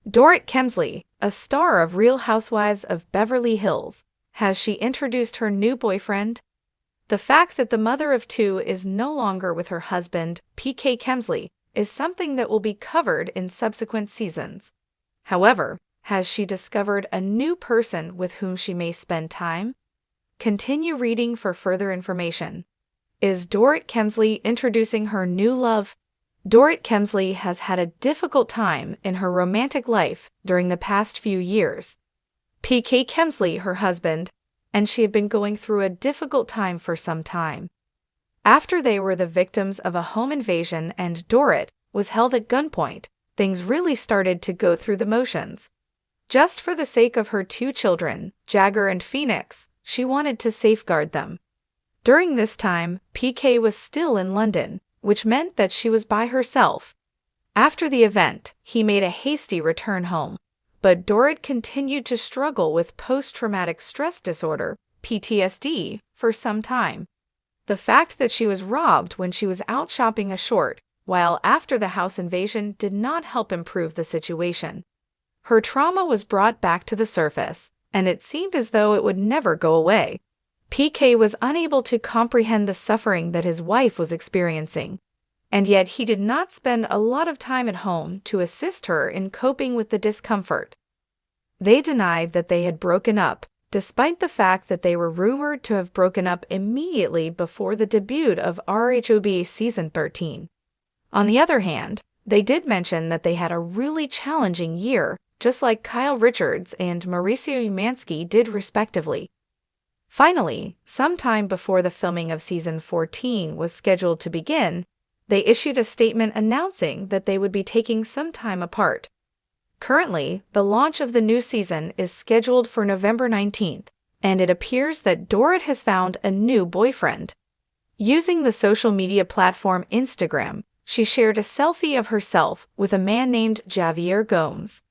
Dorit Kemsley, a star of Real Housewives of Beverly Hills, has she introduced her new boyfriend? The fact that the mother of two is no longer with her husband, PK Kemsley, is something that will be covered in subsequent seasons. However, has she discovered a new person with whom she may spend time? Continue reading for further information. Is Dorit Kemsley introducing her new love? Dorit Kemsley has had a difficult time in her romantic life during the past few years. PK Kemsley, her husband, and she had been going through a difficult time for some time. After they were the victims of a home invasion and Dorit was held at gunpoint, things really started to go through the motions. Just for the sake of her two children, Jagger and Phoenix, she wanted to safeguard them. During this time, PK was still in London, which meant that she was by herself. After the event, he made a hasty return home, but Dorit continued to struggle with post-traumatic stress disorder, PTSD, for some time. The fact that she was robbed when she was out shopping ashore, while after the house invasion, did not help improve the situation. Her trauma was brought back to the surface, and it seemed as though it would never go away. PK was unable to comprehend the suffering that his wife was experiencing, and yet he did not spend a lot of time at home to assist her in coping with the discomfort. They denied that they had broken up, despite the fact that they were rumored to have broken up immediately before the debut of Rhobh Season 13. On the other hand, they did mention that they had a really challenging year, just like Kyle Richards and Mauricio Umansky did respectively. Finally, sometime before the filming of Season 14 was scheduled to begin, they issued a statement announcing that they would be taking some time apart. Currently, the launch of the new season is scheduled for November 19th, and it appears that Dorit has found a new boyfriend. Using the social media platform Instagram, she shared a selfie of herself with a man named Javier Gomes.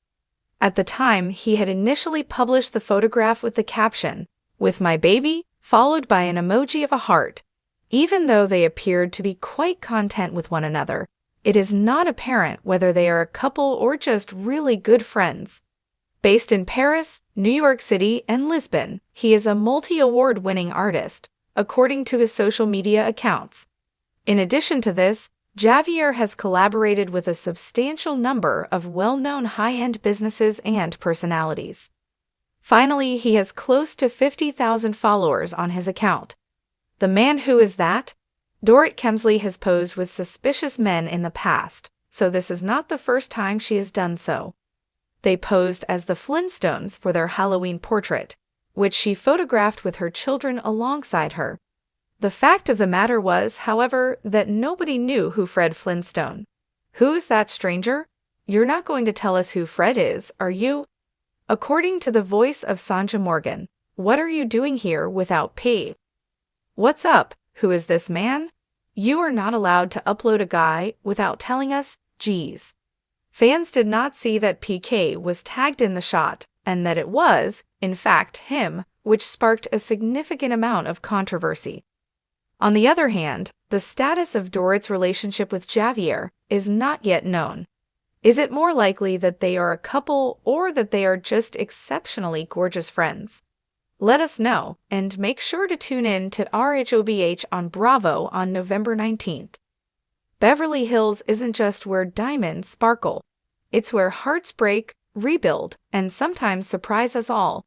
At the time, he had initially published the photograph with the caption, "With my baby," followed by an emoji of a heart. Even though they appeared to be quite content with one another, it is not apparent whether they are a couple or just really good friends. Based in Paris, New York City, and Lisbon, he is a multi-award-winning artist, according to his social media accounts. In addition to this, Javier has collaborated with a substantial number of well-known high-end businesses and personalities. Finally, he has close to 50,000 followers on his account. The man who is that? Dorit Kemsley has posed with suspicious men in the past, so this is not the first time she has done so. They posed as the Flintstones for their Halloween portrait, which she photographed with her children alongside her. The fact of the matter was, however, that nobody knew who Fred Flintstone. Who is that stranger? You're not going to tell us who Fred is, are you? According to the voice of Sanja Morgan, what are you doing here without pay? What's up? Who is this man? You are not allowed to upload a guy without telling us, geez. Fans did not see that PK was tagged in the shot, and that it was, in fact, him, which sparked a significant amount of controversy. On the other hand, the status of Dorit's relationship with Javier is not yet known. Is it more likely that they are a couple or that they are just exceptionally gorgeous friends? Let us know, and make sure to tune in to Rhobh on Bravo on November 19th. Beverly Hills isn't just where diamonds sparkle. It's where hearts break, rebuild, and sometimes surprise us all.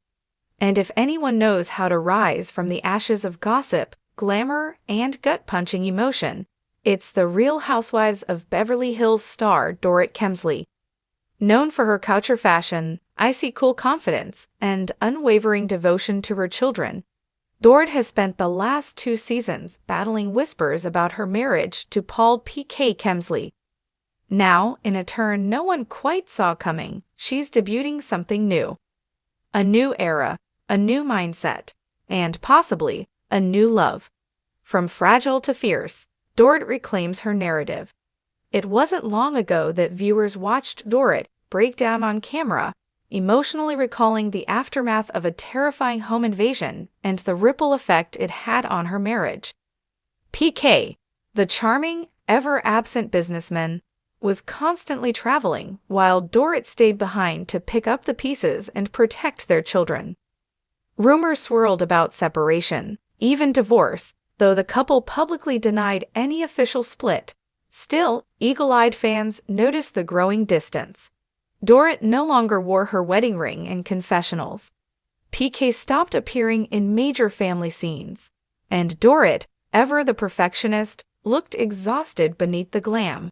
And if anyone knows how to rise from the ashes of gossip, glamour, and gut-punching emotion, it's the Real Housewives of Beverly Hills star Dorit Kemsley. Known for her couture fashion, icy cool confidence, and unwavering devotion to her children, Dorit has spent the last 2 seasons battling whispers about her marriage to Paul PK Kemsley. Now, in a turn no one quite saw coming, she's debuting something new. A new era, a new mindset, and possibly a new love. From fragile to fierce, Dorit reclaims her narrative. It wasn't long ago that viewers watched Dorit break down on camera, emotionally recalling the aftermath of a terrifying home invasion and the ripple effect it had on her marriage. PK, the charming, ever-absent businessman, was constantly traveling, while Dorit stayed behind to pick up the pieces and protect their children. Rumors swirled about separation, even divorce, though the couple publicly denied any official split. Still, eagle-eyed fans noticed the growing distance. Dorit no longer wore her wedding ring in confessionals. PK stopped appearing in major family scenes. And Dorit, ever the perfectionist, looked exhausted beneath the glam.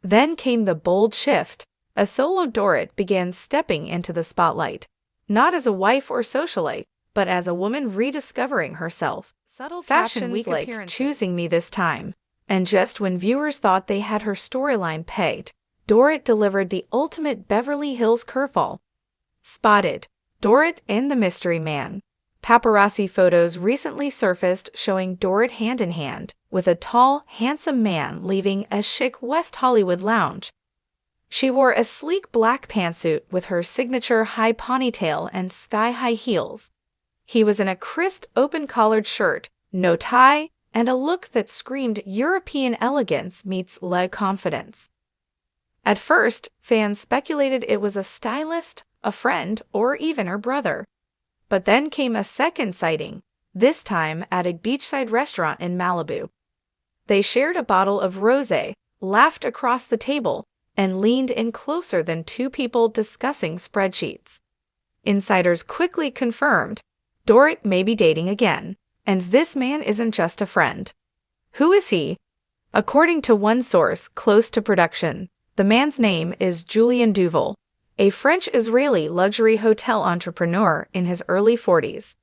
Then came the bold shift. A solo Dorit began stepping into the spotlight, not as a wife or socialite, but as a woman rediscovering herself. Subtle fashion week like "Choosing Me This Time." And just when viewers thought they had her storyline pegged, Dorit delivered the ultimate Beverly Hills curveball. Spotted. Dorit and the Mystery Man. Paparazzi photos recently surfaced showing Dorit hand-in-hand with a tall, handsome man leaving a chic West Hollywood lounge. She wore a sleek black pantsuit with her signature high ponytail and sky-high heels. He was in a crisp, open-collared shirt, no tie, and a look that screamed European elegance meets leg confidence. At first, fans speculated it was a stylist, a friend, or even her brother. But then came a second sighting, this time at a beachside restaurant in Malibu. They shared a bottle of rosé, laughed across the table, and leaned in closer than two people discussing spreadsheets. Insiders quickly confirmed Dorit may be dating again, and this man isn't just a friend. Who is he? According to one source close to production, the man's name is Julien Duval, a French-Israeli luxury hotel entrepreneur in his early 40s.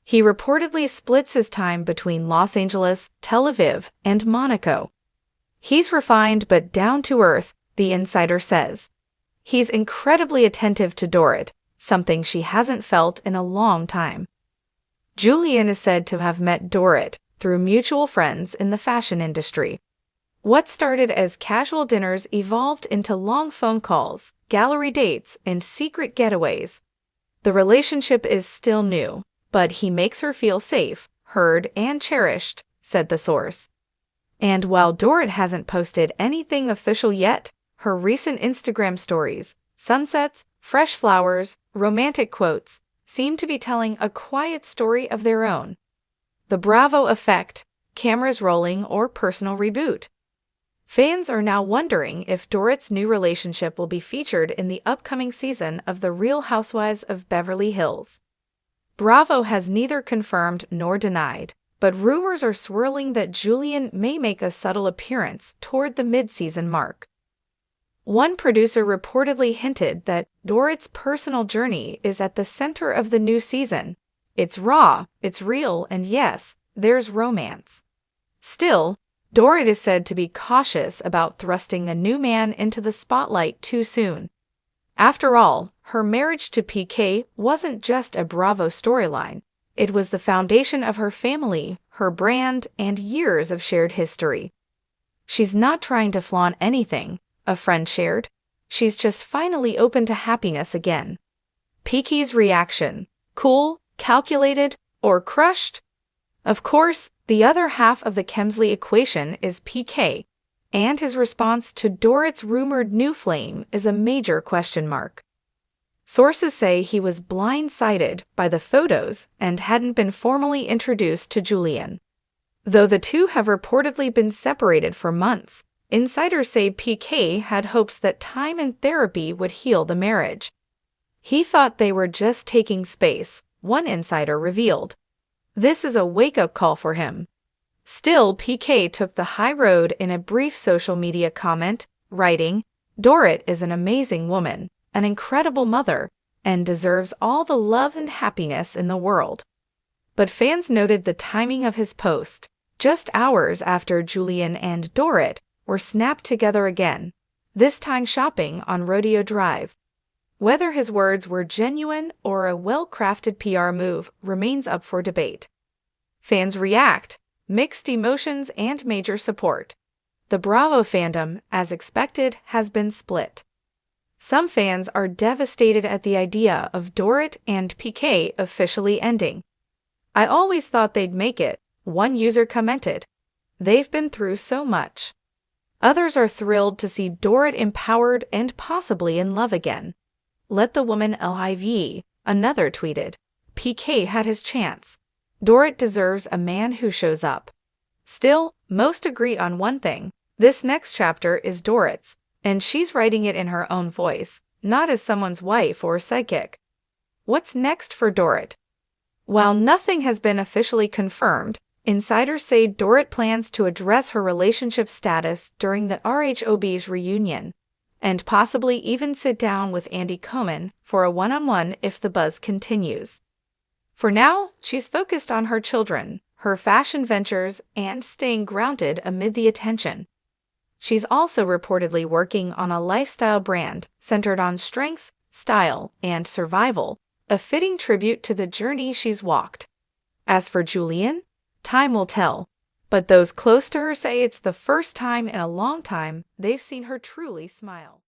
He reportedly splits his time between Los Angeles, Tel Aviv, and Monaco. He's refined but down-to-earth, the insider says. He's incredibly attentive to Dorit, something she hasn't felt in a long time. Julien is said to have met Dorit through mutual friends in the fashion industry. What started as casual dinners evolved into long phone calls, gallery dates, and secret getaways. The relationship is still new, but he makes her feel safe, heard, and cherished, said the source. And while Dorit hasn't posted anything official yet, her recent Instagram stories, sunsets, fresh flowers, romantic quotes, seem to be telling a quiet story of their own. The Bravo effect, cameras rolling, or personal reboot. Fans are now wondering if Dorit's new relationship will be featured in the upcoming season of The Real Housewives of Beverly Hills. Bravo has neither confirmed nor denied, but rumors are swirling that Julien may make a subtle appearance toward the mid-season mark. One producer reportedly hinted that Dorit's personal journey is at the center of the new season. It's raw, it's real, and yes, there's romance. Still, Dorit is said to be cautious about thrusting the new man into the spotlight too soon. After all, her marriage to PK wasn't just a Bravo storyline. It was the foundation of her family, her brand, and years of shared history. She's not trying to flaunt anything, a friend shared. She's just finally open to happiness again. PK's reaction: cool, calculated, or crushed? Of course, the other half of the Kemsley equation is PK, and his response to Dorit's rumored new flame is a major question mark. Sources say he was blindsided by the photos and hadn't been formally introduced to Julien. Though the two have reportedly been separated for months, insiders say PK had hopes that time and therapy would heal the marriage. He thought they were just taking space, one insider revealed. This is a wake-up call for him. Still, PK took the high road in a brief social media comment, writing, "Dorit is an amazing woman, an incredible mother, and deserves all the love and happiness in the world." But fans noted the timing of his post, just hours after Julien and Dorit were snapped together again, this time shopping on Rodeo Drive. Whether his words were genuine or a well-crafted PR move remains up for debate. Fans react, mixed emotions and major support. The Bravo fandom, as expected, has been split. Some fans are devastated at the idea of Dorit and PK officially ending. "I always thought they'd make it," one user commented. "They've been through so much." Others are thrilled to see Dorit empowered and possibly in love again. Let the woman live, another tweeted. PK had his chance. Dorit deserves a man who shows up. Still, most agree on one thing. This next chapter is Dorit's, and she's writing it in her own voice, not as someone's wife or sidekick. What's next for Dorit? While nothing has been officially confirmed, insiders say Dorit plans to address her relationship status during the RHOB's reunion, and possibly even sit down with Andy Cohen for a one-on-one if the buzz continues. For now, she's focused on her children, her fashion ventures, and staying grounded amid the attention. She's also reportedly working on a lifestyle brand centered on strength, style, and survival, a fitting tribute to the journey she's walked. As for Julian, time will tell, but those close to her say it's the first time in a long time they've seen her truly smile.